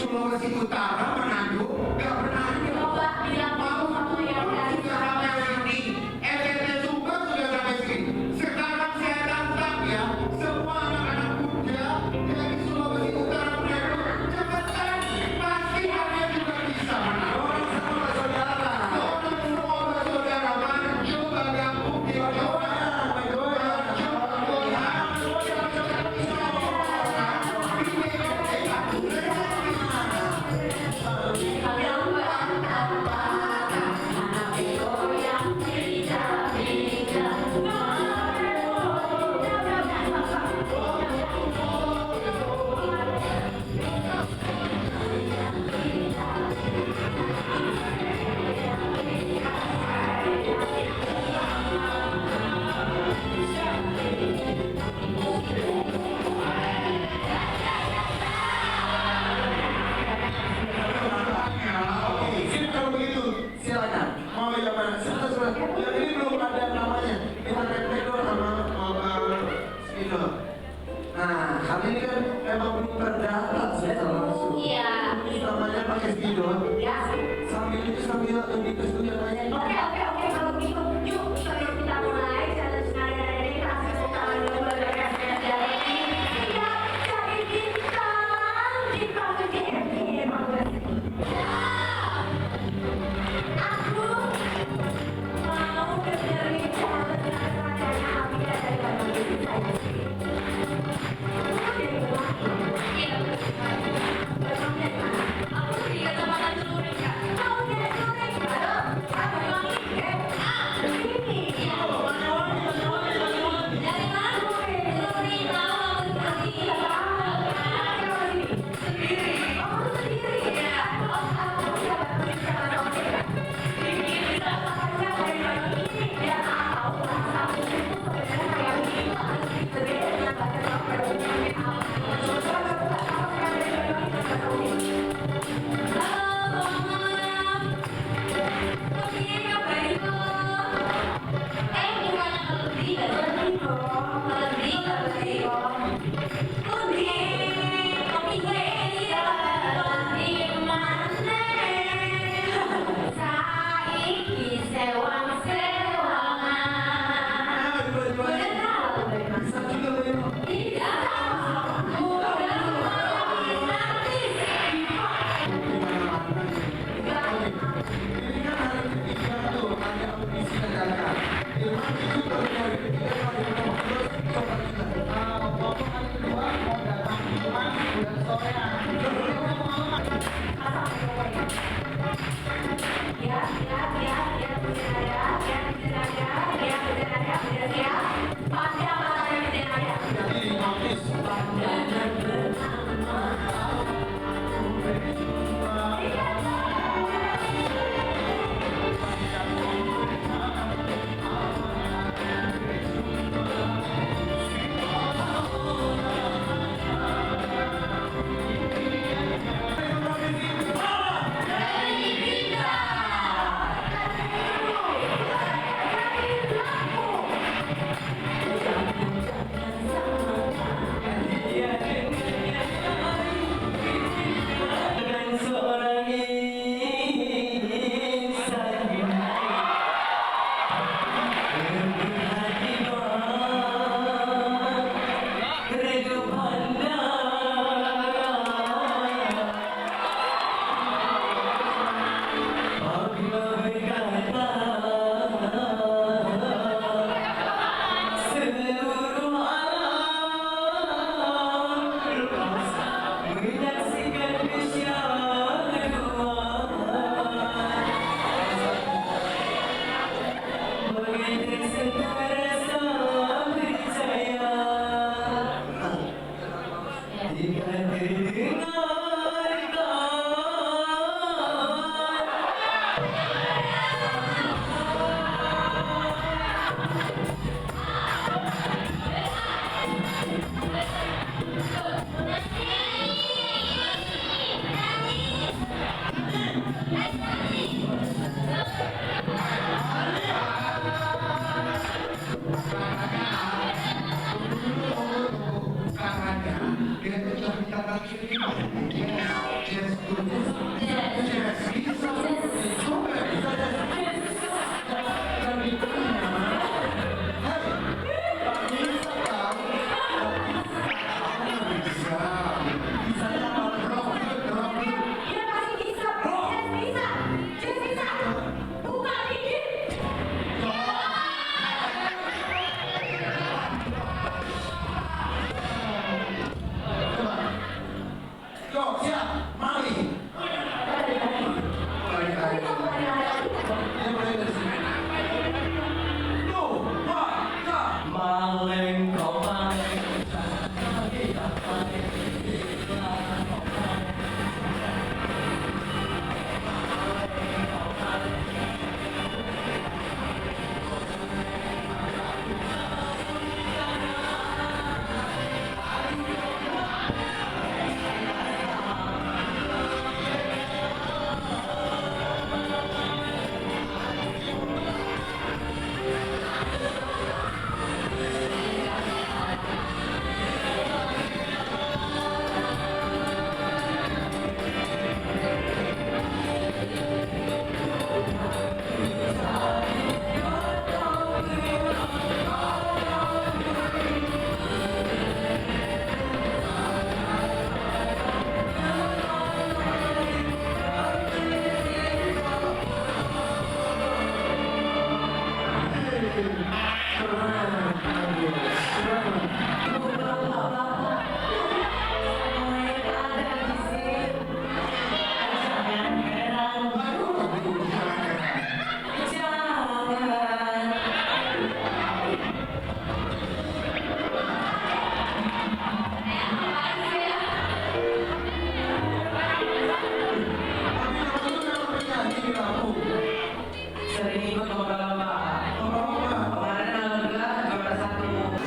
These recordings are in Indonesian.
Sulawesi Utara, Manado, nggak pernah ada. Coba bilang mau sama yang dari Sudah sampai sini, FFP Sumba sudah sampai sini. Sekarang saya tantang ya, semua anak-anak muda dari Sulawesi Utara, Manado, cepetan, pasti ada juga bisa menang. Orang semua saudara, maju, bergabung di Jawa. Nah, kali ini kan memang belum terdaftar saya langsung. Iya. Namanya pakai spidol. Ya. Sambil itu sambil di studio nanya. Oke kalau gitu yuk sebelum kita mulai challenge sekalian ini kita kasih tepuk tangan dulu buat mereka yang jadi bintang di provinsi ini. Aku mau berdiri challenge karena Amira dari provinsi saya. Aku tidak sama dulu nih. Kau tidak dulu nih. Aduh, aku lagi. siap, mari. Maleng kau maleng.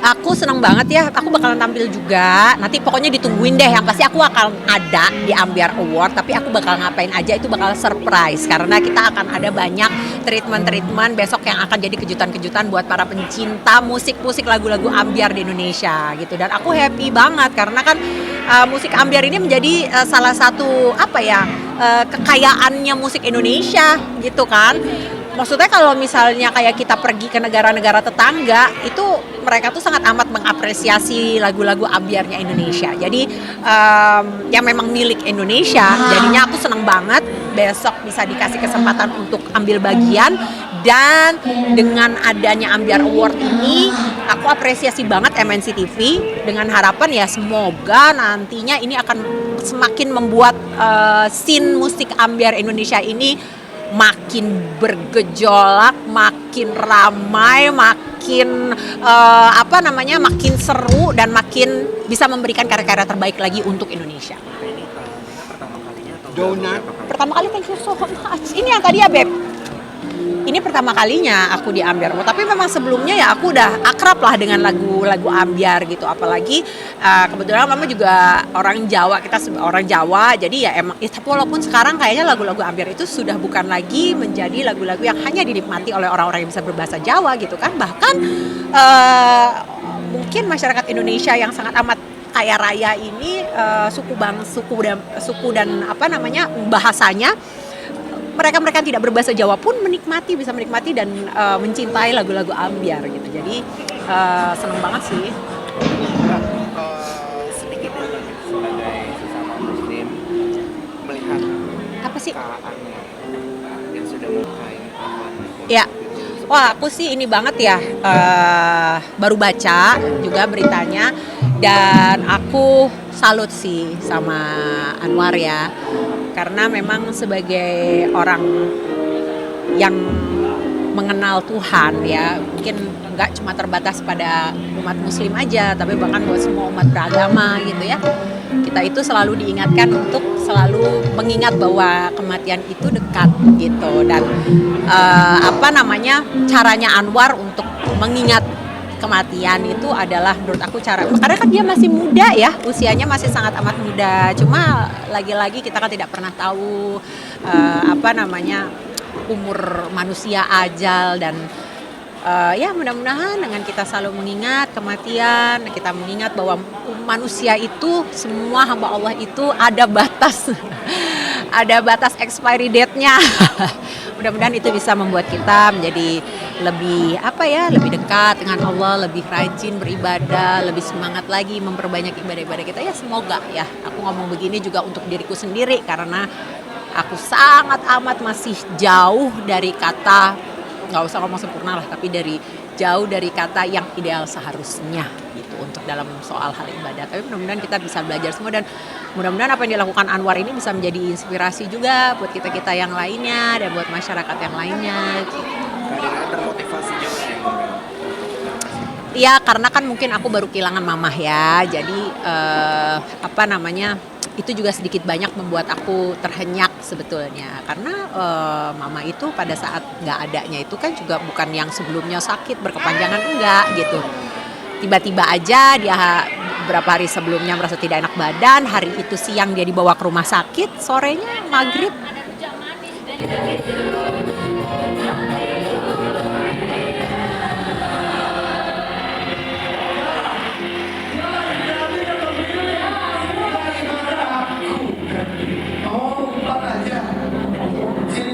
Aku senang banget ya, aku bakalan tampil juga. Nanti pokoknya ditungguin deh, yang pasti aku akan ada di Ambiar Award. Tapi aku bakal ngapain aja itu bakal surprise. Karena kita akan ada banyak treatment-treatment besok yang akan jadi kejutan-kejutan buat para pencinta musik-musik lagu-lagu Ambiar di Indonesia gitu. Dan aku happy banget karena kan musik Ambiar ini menjadi salah satu kekayaannya musik Indonesia gitu kan. Maksudnya kalau misalnya kayak kita pergi ke negara-negara tetangga itu mereka tuh sangat amat mengapresiasi lagu-lagu ambiarnya Indonesia. Jadi yang memang milik Indonesia. Jadinya aku senang banget besok bisa dikasih kesempatan untuk ambil bagian. Dan dengan adanya Ambiar Award ini aku apresiasi banget MNC TV dengan harapan ya semoga nantinya ini akan semakin membuat scene musik ambiar Indonesia ini makin bergejolak, makin ramai, makin makin seru dan makin bisa memberikan karya-karya terbaik lagi untuk Indonesia. Donat. Pertama kali, thank you so much. Ini yang tadi ya Beb. Ini pertama kalinya aku di Ambiar, tapi memang sebelumnya ya aku udah akrab lah dengan lagu-lagu Ambiar gitu. Apalagi kebetulan Mama juga orang Jawa, kita orang Jawa, jadi ya emang. Tapi walaupun sekarang kayaknya lagu-lagu Ambiar itu sudah bukan lagi menjadi lagu-lagu yang hanya dinikmati oleh orang-orang yang bisa berbahasa Jawa gitu kan. Bahkan mungkin masyarakat Indonesia yang sangat amat kaya raya ini suku dan bahasanya. Mereka yang tidak berbahasa Jawa pun bisa menikmati dan mencintai lagu-lagu Ambiar gitu. Jadi seneng banget sih. Sedikit sebagai sesama muslim melihat Apa sih? keannya yang sudah melukai Ya. Wah, aku sih ini banget ya. Baru baca juga beritanya dan aku salut sih sama Anwar ya. Karena memang sebagai orang yang mengenal Tuhan ya, mungkin nggak cuma terbatas pada umat muslim aja, tapi bahkan buat semua umat beragama gitu ya. Kita itu selalu diingatkan untuk selalu mengingat bahwa kematian itu dekat gitu. Dan caranya Anwar untuk mengingat kematian itu adalah menurut aku karena kan dia masih muda ya, usianya masih sangat amat muda. Cuma lagi-lagi kita kan tidak pernah tahu umur manusia, ajal, dan ya mudah-mudahan dengan kita selalu mengingat kematian, kita mengingat bahwa manusia itu, semua hamba Allah itu ada batas ada batas expiry date-nya. Mudah-mudahan itu bisa membuat kita menjadi lebih lebih dekat dengan Allah, lebih rajin beribadah, lebih semangat lagi memperbanyak ibadah-ibadah kita ya. Semoga ya, aku ngomong begini juga untuk diriku sendiri karena aku sangat amat masih jauh dari kata, nggak usah ngomong sempurna lah, tapi jauh dari kata yang ideal seharusnya gitu. untuk dalam soal hal ibadah. Tapi mudah-mudahan kita bisa belajar semua dan mudah-mudahan apa yang dilakukan Anwar ini bisa menjadi inspirasi juga buat kita-kita yang lainnya dan buat masyarakat yang lainnya. Kehadirannya termotivasi juga ya. Iya, karena kan mungkin aku baru kehilangan mamah ya, jadi itu juga sedikit banyak membuat aku terhenyak sebetulnya. Karena mama itu pada saat nggak adanya itu kan juga bukan yang sebelumnya sakit berkepanjangan, enggak gitu. Tiba-tiba aja dia beberapa hari sebelumnya merasa tidak enak badan, hari itu siang dia dibawa ke rumah sakit, sorenya maghrib. Oh, 4 aja. Sini.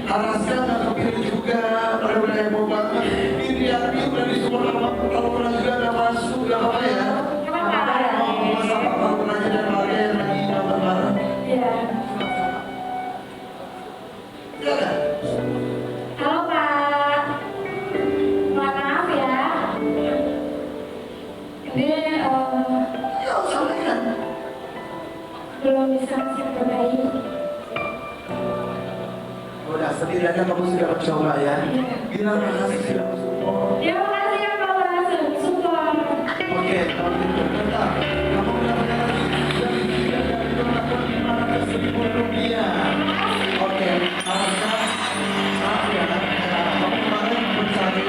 Harasnya nggak kepilih juga. Udah heboh banget. Ini Ardi udah disuruh kalau pernah juga nggak masuk, nggak apa ya. Oh, sama kalau pernah jadi kemarin lagi nonton bareng. Iya. Iya kan? Halo Pak. Maaf ya. Ini Ya, sampaikan. belum bisa masuk ke bayi. Udah, setidaknya kamu sudah mencoba ya. Bilang makasih sudah mensupport. Terima kasih ya Pak Langsung support. Oke, kalau gitu bentar. Kamu udah menyerah Rp500.000. Oke, harusnya maaf ya. Kamu kemarin mencari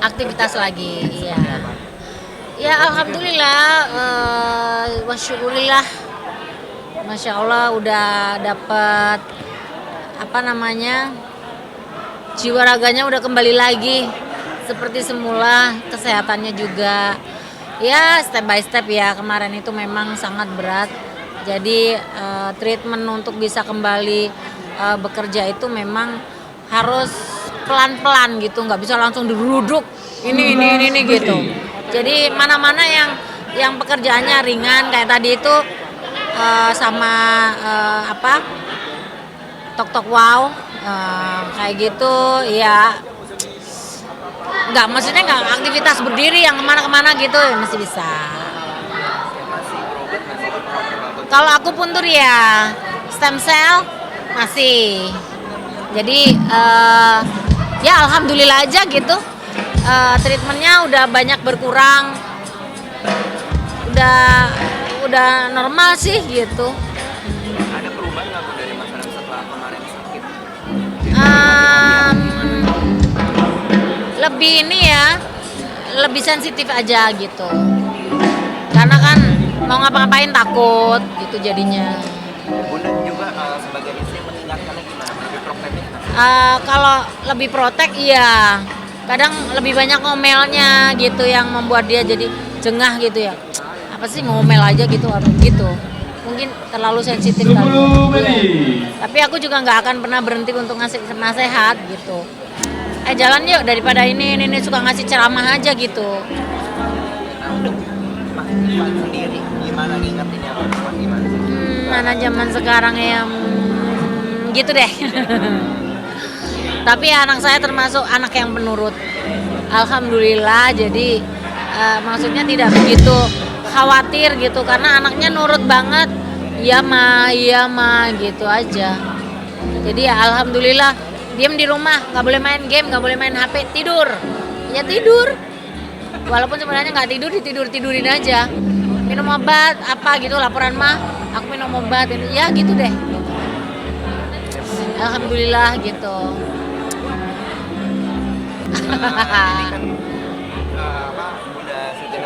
aktivitas lagi, ya. Ya alhamdulillah, wasyukurillah, masya Allah udah dapet jiwa raganya udah kembali lagi seperti semula, kesehatannya juga. Ya step by step ya, kemarin itu memang sangat berat. Jadi treatment untuk bisa kembali bekerja itu memang harus pelan-pelan gitu, nggak bisa langsung diruduk ini gitu. Jadi mana-mana yang pekerjaannya ringan kayak tadi itu sama tok wow kayak gitu ya, maksudnya nggak aktivitas berdiri yang kemana-kemana gitu masih bisa. Kalau aku puntur ya stem cell masih. Jadi ya alhamdulillah aja gitu, treatmentnya udah banyak berkurang, udah normal sih gitu. Ada perubahan nggak Bu dari masyarakat setelah kemarin sakit? Lebih ini ya, lebih sensitif aja gitu. Karena kan mau ngapa-ngapain takut gitu jadinya. Bunda juga sebagai istri meninggalkannya gimana? Lebih protektif nggak sih? Kalau lebih protek iya. Kadang lebih banyak ngomelnya gitu yang membuat dia jadi jengah gitu ya. Apa sih ngomel aja gitu harus gitu. Mungkin terlalu sensitif kali. Iya. Tapi aku juga nggak akan pernah berhenti untuk ngasih nasihat gitu. Jalan yuk daripada ini suka ngasih ceramah aja gitu. Nah, untuk Mas Ivan sendiri gimana ngingetinnya Mas gimana sih? Anak zaman sekarang yang gitu deh. Tapi anak saya termasuk anak yang penurut. Alhamdulillah, jadi maksudnya tidak begitu khawatir gitu karena anaknya nurut banget. Iya ma gitu aja. Jadi ya alhamdulillah, diam di rumah, nggak boleh main game, nggak boleh main HP, tidur. Ya tidur. Walaupun sebenarnya nggak tidur, tidurin aja. Minum obat apa gitu, laporan mah, aku minum obat, ya gitu deh. Alhamdulillah gitu.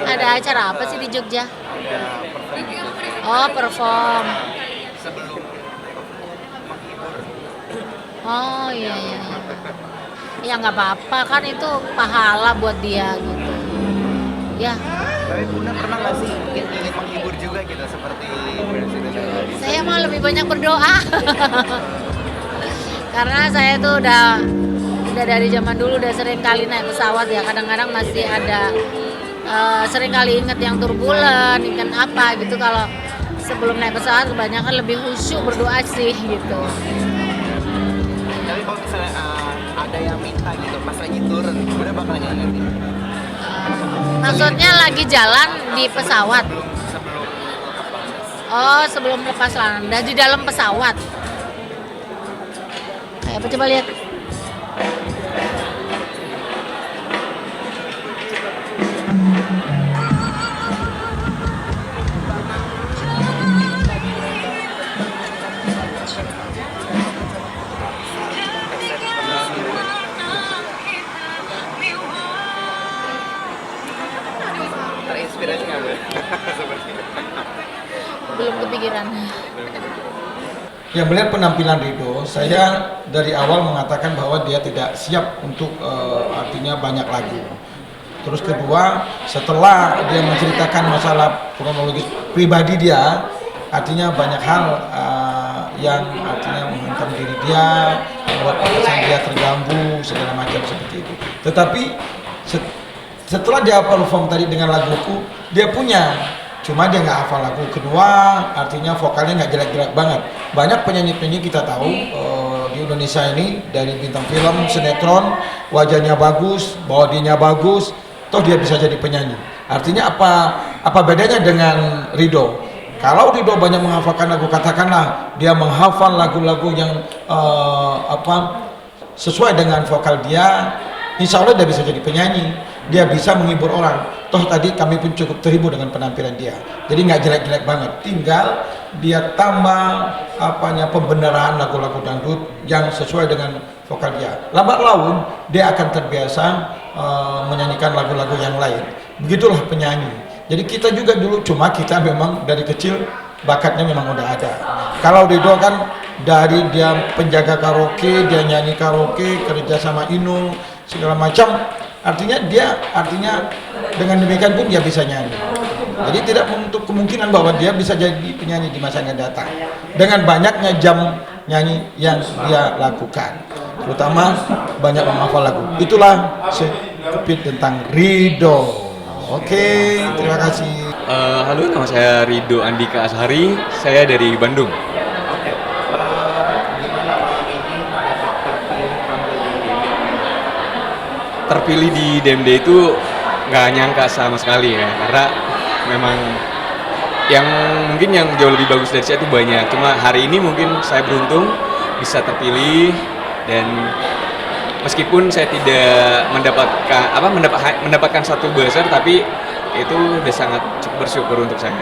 Ada acara apa sih di Jogja? Oh, perform. Oh iya. Ya nggak apa-apa kan itu pahala buat dia gitu. Ya. Tapi Bunda pernah nggak sih ingin menghibur juga gitu seperti Presiden tadi? Saya mah lebih banyak berdoa. Karena saya tuh udah dari zaman dulu udah sering kali naik pesawat ya. Kadang-kadang masih ada sering kali inget yang turbulen, inget apa gitu. Kalau sebelum naik pesawat kebanyakan lebih khusyuk berdoa sih gitu. Tapi kalau misalnya ada yang minta gitu pas lagi turun, Bunda bakal ngingetin? Maksudnya lagi jalan di pesawat. Oh, sebelum lepas landas di dalam pesawat. Kayak apa coba lihat? Terinspirasi nggak Bu? Belum kepikiran. Ya, melihat penampilan Ridho, saya dari awal mengatakan bahwa dia tidak siap untuk artinya banyak lagu. Terus kedua, setelah dia menceritakan masalah kronologis pribadi dia, artinya banyak hal yang artinya menghantam diri dia, membuat perasaan dia terganggu, segala macam seperti itu. Tetapi setelah dia perform tadi dengan laguku, dia punya. Cuma dia nggak hafal lagu kedua, artinya vokalnya nggak jelek-jelek banget. Banyak penyanyi-penyanyi kita tahu di Indonesia ini dari bintang film, sinetron, wajahnya bagus, bawa dirinya bagus, toh dia bisa jadi penyanyi. Artinya apa bedanya dengan Ridho? Kalau Ridho banyak menghafalkan lagu, katakanlah dia menghafal lagu-lagu yang sesuai dengan vokal dia, insya Allah dia bisa jadi penyanyi. Dia bisa menghibur orang. Toh tadi kami pun cukup terhibur dengan penampilan dia. Jadi nggak jelek-jelek banget. Tinggal dia tambah pembenaran lagu-lagu dangdut yang sesuai dengan vokal dia. Lambat laun dia akan terbiasa menyanyikan lagu-lagu yang lain. Begitulah penyanyi. Jadi kita juga dulu, cuma kita memang dari kecil bakatnya memang udah ada. Kalau Ridho kan dari dia penjaga karaoke, dia nyanyi karaoke, kerja sama Inul, segala macam. Artinya dengan demikian pun dia bisa nyanyi. Jadi tidak menutup kemungkinan bahwa dia bisa jadi penyanyi di masa yang datang. Dengan banyaknya jam nyanyi yang dia lakukan, terutama banyak menghafal lagu. Itulah sedikit tentang Ridho. Oke, terima kasih. Halo, nama saya Ridho Andika Ashari. Saya dari Bandung. Terpilih di DMD itu nggak nyangka sama sekali ya, karena memang mungkin yang jauh lebih bagus dari saya itu banyak. Cuma hari ini mungkin saya beruntung bisa terpilih, dan meskipun saya tidak mendapatkan satu buzzer, tapi itu udah sangat cukup bersyukur untuk saya.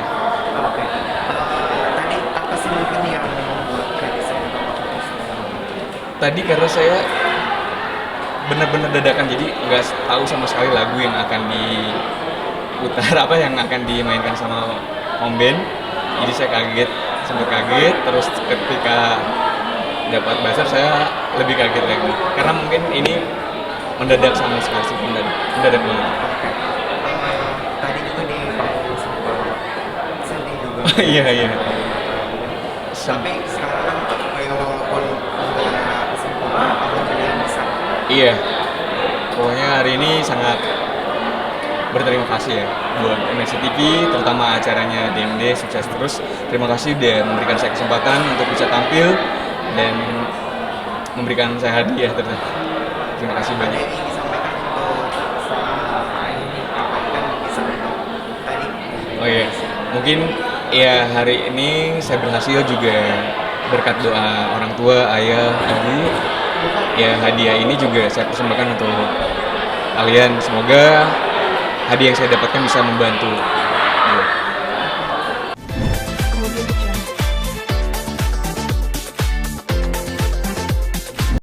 Tadi apa sih mungkin yang membuat saya? Tadi karena saya benar-benar dadakan, jadi nggak tahu sama sekali lagu yang akan diputar apa yang akan dimainkan sama Om Ben. Jadi saya kaget, sempat kaget, terus ketika dapat buzzer saya lebih kaget lagi karena mungkin ini mendadak sama sekali sih, mendadak banget. Tadi juga di sedih juga. Iya iya. Tapi sekarang kayak walaupun udah sempurna, alhamdulillah bisa. Iya, pokoknya hari ini sangat berterima kasih ya buat MNC TV, terutama acaranya DMD sukses terus. Terima kasih udah memberikan saya kesempatan untuk bisa tampil dan memberikan saya hadiah ternyata. Terima kasih banyak. Ada yang ingin disampaikan untuk sama ini apa yang kan bisa tadi. Oh iya, mungkin ya hari ini saya berhasil juga berkat doa orang tua, ayah, ibu. Ya hadiah ini juga saya persembahkan untuk kalian. Semoga hadiah yang saya dapatkan bisa membantu